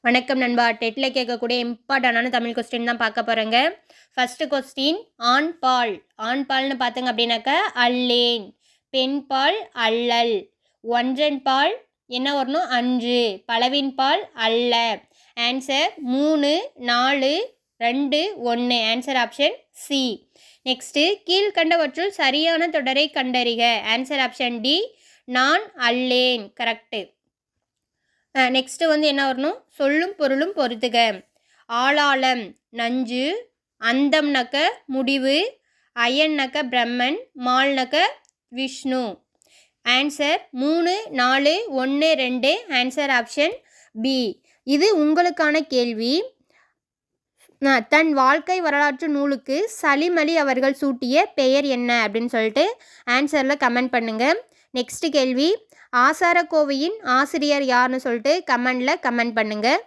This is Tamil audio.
வணக்கம் நண்பா. டெட்டில் கேட்கக்கூடிய இம்பார்ட்டண்டான தமிழ் கொஸ்டின் தான் பார்க்க போகிறேங்க. ஃபஸ்ட்டு கொஸ்டின், ஆண் பால். ஆண் பால்னு பார்த்தங்க அப்படின்னாக்கா அல்லேன். பெண் பால் அல்லல். ஒன்றன் பால் என்ன வரணும்? 5. பலவின் பால் அல்ல. Answer 3, 4, 2, 1. Answer option C. Next, கீழ்கண்டவற்றுள் சரியான தொடரை கண்டறிக. ஆன்சர் ஆப்ஷன் டி, நான் அல்லேன். கரெக்டு. நெக்ஸ்ட்டு என்ன வரணும்? சொல்லும் பொருளும் பொறுத்துக. ஆளாளம் நஞ்சு, அந்தம்னக்க முடிவு, அயன்னக்க பிரம்மன், மால்னக்க Vishnu. Answer 3, 4, 1, 2. Answer option B. இது உங்களுக்கான கேள்வி. தன் வாழ்க்கை வரலாற்று நூலுக்கு சலீம் அலி அவர்கள் சூட்டிய பெயர் என்ன அப்படின்னு சொல்லிட்டு ஆன்சரில் கமெண்ட் பண்ணுங்கள். நெக்ஸ்ட் கேள்வி, ஆசாரக்கோவையின் ஆசிரியர் யாருன்னு சொல்லிட்டு கமெண்டில் கமெண்ட் பண்ணுங்கள்.